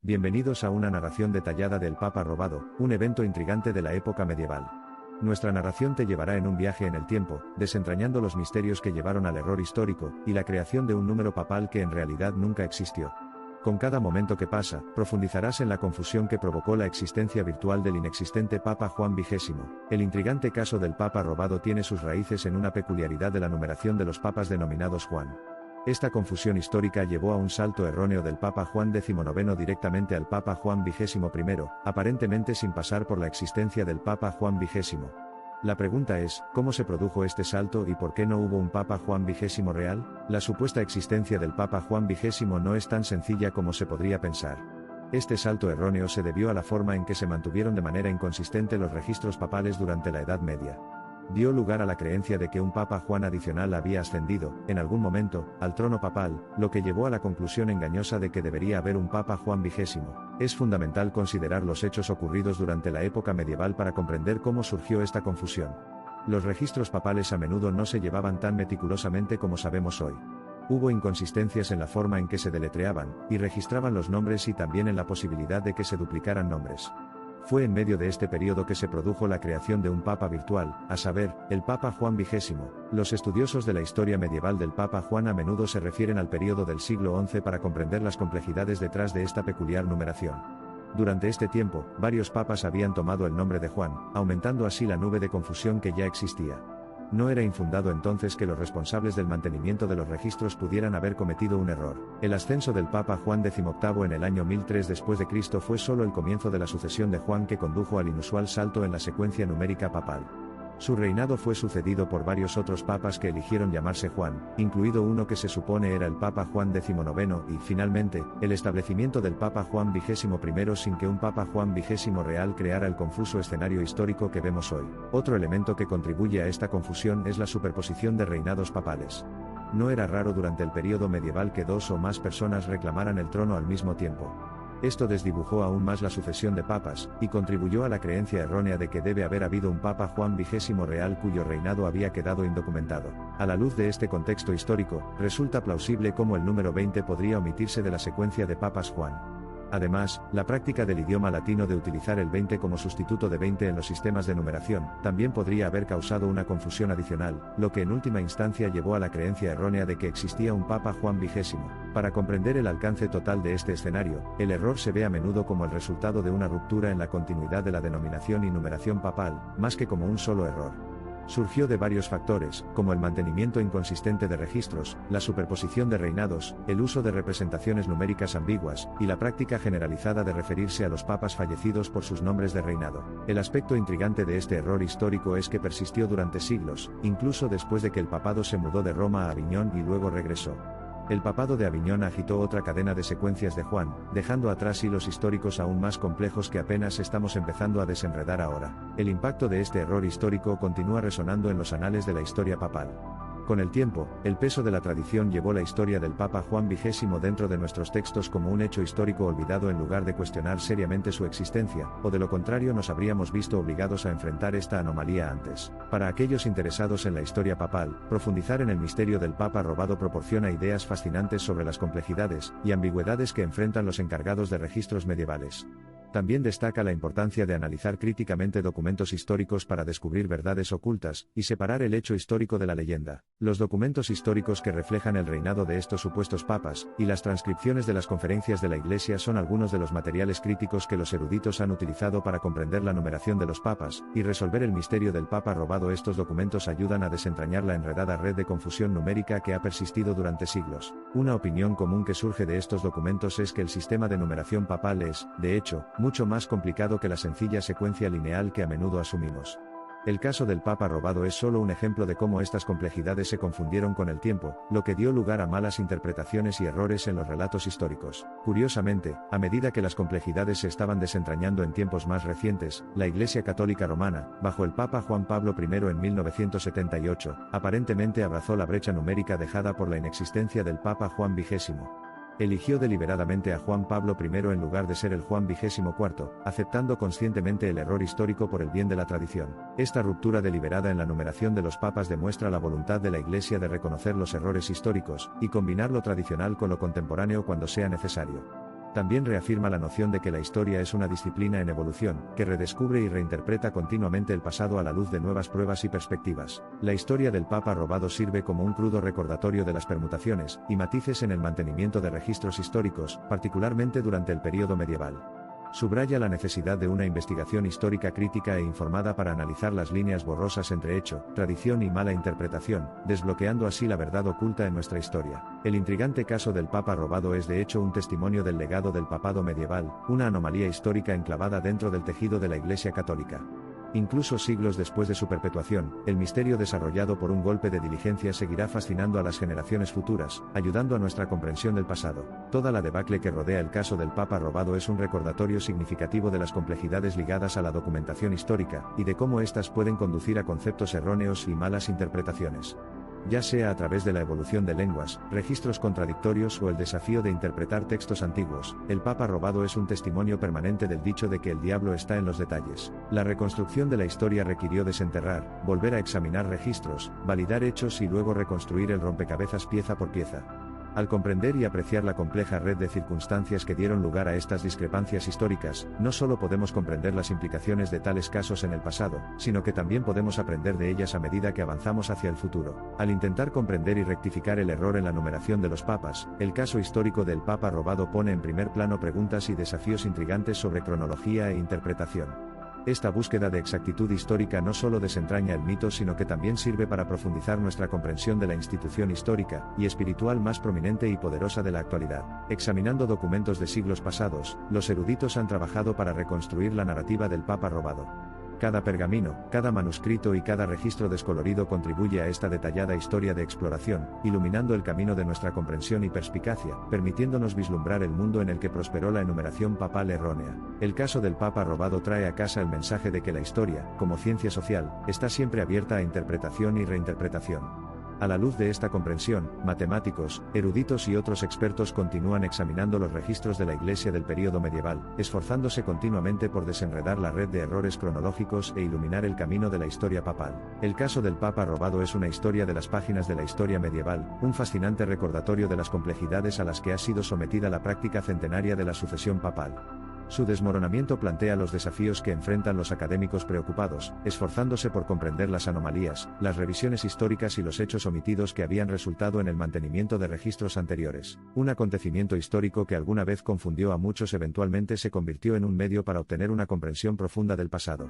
Bienvenidos a una narración detallada del Papa robado, un evento intrigante de la época medieval. Nuestra narración te llevará en un viaje en el tiempo, desentrañando los misterios que llevaron al error histórico, y la creación de un número papal que en realidad nunca existió. Con cada momento que pasa, profundizarás en la confusión que provocó la existencia virtual del inexistente Papa Juan XX. El intrigante caso del Papa robado tiene sus raíces en una peculiaridad de la numeración de los papas denominados Juan. Esta confusión histórica llevó a un salto erróneo del Papa Juan XIX directamente al Papa Juan XXI, aparentemente sin pasar por la existencia del Papa Juan XX. La pregunta es, ¿cómo se produjo este salto y por qué no hubo un Papa Juan XX real? La supuesta existencia del Papa Juan XX no es tan sencilla como se podría pensar. Este salto erróneo se debió a la forma en que se mantuvieron de manera inconsistente los registros papales durante la Edad Media. Dio lugar a la creencia de que un Papa Juan adicional había ascendido, en algún momento, al trono papal, lo que llevó a la conclusión engañosa de que debería haber un Papa Juan XX. Es fundamental considerar los hechos ocurridos durante la época medieval para comprender cómo surgió esta confusión. Los registros papales a menudo no se llevaban tan meticulosamente como sabemos hoy. Hubo inconsistencias en la forma en que se deletreaban, y registraban los nombres y también en la posibilidad de que se duplicaran nombres. Fue en medio de este periodo que se produjo la creación de un Papa virtual, a saber, el Papa Juan XX. Los estudiosos de la historia medieval del Papa Juan a menudo se refieren al periodo del siglo XI para comprender las complejidades detrás de esta peculiar numeración. Durante este tiempo, varios papas habían tomado el nombre de Juan, aumentando así la nube de confusión que ya existía. No era infundado entonces que los responsables del mantenimiento de los registros pudieran haber cometido un error. El ascenso del Papa Juan XVIII en el año 1003 después de Cristo fue solo el comienzo de la sucesión de Juan que condujo al inusual salto en la secuencia numérica papal. Su reinado fue sucedido por varios otros papas que eligieron llamarse Juan, incluido uno que se supone era el Papa Juan XIX y, finalmente, el establecimiento del Papa Juan XXI sin que un Papa Juan XX real creara el confuso escenario histórico que vemos hoy. Otro elemento que contribuye a esta confusión es la superposición de reinados papales. No era raro durante el periodo medieval que dos o más personas reclamaran el trono al mismo tiempo. Esto desdibujó aún más la sucesión de papas, y contribuyó a la creencia errónea de que debe haber habido un Papa Juan XX real cuyo reinado había quedado indocumentado. A la luz de este contexto histórico, resulta plausible cómo el número 20 podría omitirse de la secuencia de papas Juan. Además, la práctica del idioma latino de utilizar el 20 como sustituto de 20 en los sistemas de numeración, también podría haber causado una confusión adicional, lo que en última instancia llevó a la creencia errónea de que existía un Papa Juan XX. Para comprender el alcance total de este escenario, el error se ve a menudo como el resultado de una ruptura en la continuidad de la denominación y numeración papal, más que como un solo error. Surgió de varios factores, como el mantenimiento inconsistente de registros, la superposición de reinados, el uso de representaciones numéricas ambiguas, y la práctica generalizada de referirse a los papas fallecidos por sus nombres de reinado. El aspecto intrigante de este error histórico es que persistió durante siglos, incluso después de que el papado se mudó de Roma a Aviñón y luego regresó. El papado de Aviñón agitó otra cadena de secuencias de Juan, dejando atrás hilos históricos aún más complejos que apenas estamos empezando a desenredar ahora. El impacto de este error histórico continúa resonando en los anales de la historia papal. Con el tiempo, el peso de la tradición llevó la historia del Papa Juan XX dentro de nuestros textos como un hecho histórico olvidado en lugar de cuestionar seriamente su existencia, o de lo contrario nos habríamos visto obligados a enfrentar esta anomalía antes. Para aquellos interesados en la historia papal, profundizar en el misterio del Papa robado proporciona ideas fascinantes sobre las complejidades y ambigüedades que enfrentan los encargados de registros medievales. También destaca la importancia de analizar críticamente documentos históricos para descubrir verdades ocultas, y separar el hecho histórico de la leyenda. Los documentos históricos que reflejan el reinado de estos supuestos papas, y las transcripciones de las conferencias de la Iglesia son algunos de los materiales críticos que los eruditos han utilizado para comprender la numeración de los papas, y resolver el misterio del Papa robado. Estos documentos ayudan a desentrañar la enredada red de confusión numérica que ha persistido durante siglos. Una opinión común que surge de estos documentos es que el sistema de numeración papal es, de hecho, mucho más complicado que la sencilla secuencia lineal que a menudo asumimos. El caso del Papa robado es solo un ejemplo de cómo estas complejidades se confundieron con el tiempo, lo que dio lugar a malas interpretaciones y errores en los relatos históricos. Curiosamente, a medida que las complejidades se estaban desentrañando en tiempos más recientes, la Iglesia Católica Romana, bajo el Papa Juan Pablo I en 1978, aparentemente abrazó la brecha numérica dejada por la inexistencia del Papa Juan XX. Eligió deliberadamente a Juan Pablo I en lugar de ser el Juan XXIV, aceptando conscientemente el error histórico por el bien de la tradición. Esta ruptura deliberada en la numeración de los papas demuestra la voluntad de la Iglesia de reconocer los errores históricos, y combinar lo tradicional con lo contemporáneo cuando sea necesario. También reafirma la noción de que la historia es una disciplina en evolución, que redescubre y reinterpreta continuamente el pasado a la luz de nuevas pruebas y perspectivas. La historia del Papa robado sirve como un crudo recordatorio de las permutaciones y matices en el mantenimiento de registros históricos, particularmente durante el período medieval. Subraya la necesidad de una investigación histórica crítica e informada para analizar las líneas borrosas entre hecho, tradición y mala interpretación, desbloqueando así la verdad oculta en nuestra historia. El intrigante caso del Papa robado es de hecho un testimonio del legado del papado medieval, una anomalía histórica enclavada dentro del tejido de la Iglesia Católica. Incluso siglos después de su perpetuación, el misterio desarrollado por un golpe de diligencia seguirá fascinando a las generaciones futuras, ayudando a nuestra comprensión del pasado. Toda la debacle que rodea el caso del Papa robado es un recordatorio significativo de las complejidades ligadas a la documentación histórica, y de cómo éstas pueden conducir a conceptos erróneos y malas interpretaciones. Ya sea a través de la evolución de lenguas, registros contradictorios o el desafío de interpretar textos antiguos, el Papa robado es un testimonio permanente del dicho de que el diablo está en los detalles. La reconstrucción de la historia requirió desenterrar, volver a examinar registros, validar hechos y luego reconstruir el rompecabezas pieza por pieza. Al comprender y apreciar la compleja red de circunstancias que dieron lugar a estas discrepancias históricas, no solo podemos comprender las implicaciones de tales casos en el pasado, sino que también podemos aprender de ellas a medida que avanzamos hacia el futuro. Al intentar comprender y rectificar el error en la numeración de los papas, el caso histórico del Papa robado pone en primer plano preguntas y desafíos intrigantes sobre cronología e interpretación. Esta búsqueda de exactitud histórica no solo desentraña el mito sino que también sirve para profundizar nuestra comprensión de la institución histórica y espiritual más prominente y poderosa de la actualidad. Examinando documentos de siglos pasados, los eruditos han trabajado para reconstruir la narrativa del Papa robado. Cada pergamino, cada manuscrito y cada registro descolorido contribuye a esta detallada historia de exploración, iluminando el camino de nuestra comprensión y perspicacia, permitiéndonos vislumbrar el mundo en el que prosperó la enumeración papal errónea. El caso del Papa robado trae a casa el mensaje de que la historia, como ciencia social, está siempre abierta a interpretación y reinterpretación. A la luz de esta comprensión, matemáticos, eruditos y otros expertos continúan examinando los registros de la Iglesia del período medieval, esforzándose continuamente por desenredar la red de errores cronológicos e iluminar el camino de la historia papal. El caso del Papa robado es una historia de las páginas de la historia medieval, un fascinante recordatorio de las complejidades a las que ha sido sometida la práctica centenaria de la sucesión papal. Su desmoronamiento plantea los desafíos que enfrentan los académicos preocupados, esforzándose por comprender las anomalías, las revisiones históricas y los hechos omitidos que habían resultado en el mantenimiento de registros anteriores. Un acontecimiento histórico que alguna vez confundió a muchos eventualmente se convirtió en un medio para obtener una comprensión profunda del pasado.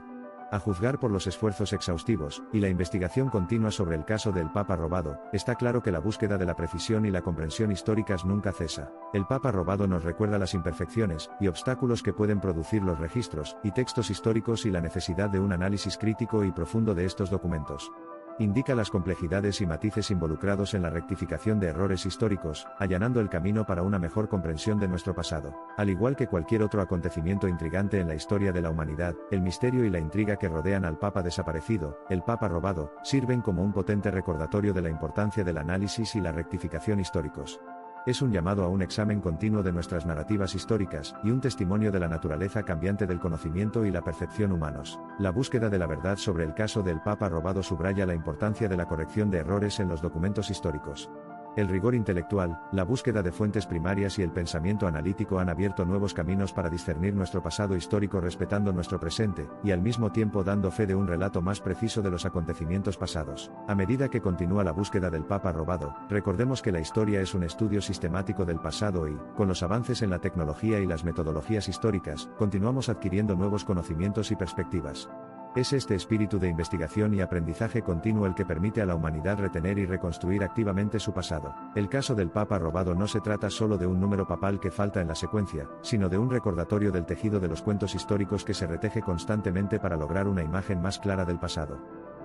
A juzgar por los esfuerzos exhaustivos y la investigación continua sobre el caso del Papa robado, está claro que la búsqueda de la precisión y la comprensión históricas nunca cesa. El Papa robado nos recuerda las imperfecciones y obstáculos que pueden producir los registros y textos históricos y la necesidad de un análisis crítico y profundo de estos documentos. Indica las complejidades y matices involucrados en la rectificación de errores históricos, allanando el camino para una mejor comprensión de nuestro pasado. Al igual que cualquier otro acontecimiento intrigante en la historia de la humanidad, el misterio y la intriga que rodean al Papa desaparecido, el Papa robado, sirven como un potente recordatorio de la importancia del análisis y la rectificación históricos. Es un llamado a un examen continuo de nuestras narrativas históricas y un testimonio de la naturaleza cambiante del conocimiento y la percepción humanos. La búsqueda de la verdad sobre el caso del Papa robado subraya la importancia de la corrección de errores en los documentos históricos. El rigor intelectual, la búsqueda de fuentes primarias y el pensamiento analítico han abierto nuevos caminos para discernir nuestro pasado histórico respetando nuestro presente, y al mismo tiempo dando fe de un relato más preciso de los acontecimientos pasados. A medida que continúa la búsqueda del Papa robado, recordemos que la historia es un estudio sistemático del pasado y, con los avances en la tecnología y las metodologías históricas, continuamos adquiriendo nuevos conocimientos y perspectivas. Es este espíritu de investigación y aprendizaje continuo el que permite a la humanidad retener y reconstruir activamente su pasado. El caso del Papa robado no se trata solo de un número papal que falta en la secuencia, sino de un recordatorio del tejido de los cuentos históricos que se reteje constantemente para lograr una imagen más clara del pasado.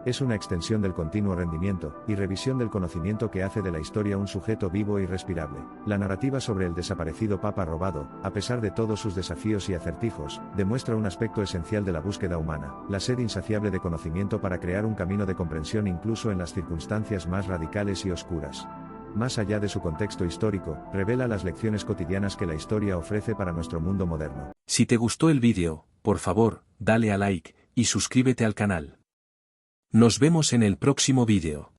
Es una extensión del continuo rendimiento y revisión del conocimiento que hace de la historia un sujeto vivo y respirable. La narrativa sobre el desaparecido Papa robado, a pesar de todos sus desafíos y acertijos, demuestra un aspecto esencial de la búsqueda humana, la sed insaciable de conocimiento para crear un camino de comprensión incluso en las circunstancias más radicales y oscuras. Más allá de su contexto histórico, revela las lecciones cotidianas que la historia ofrece para nuestro mundo moderno. Si te gustó el vídeo, por favor, dale a like y suscríbete al canal. Nos vemos en el próximo vídeo.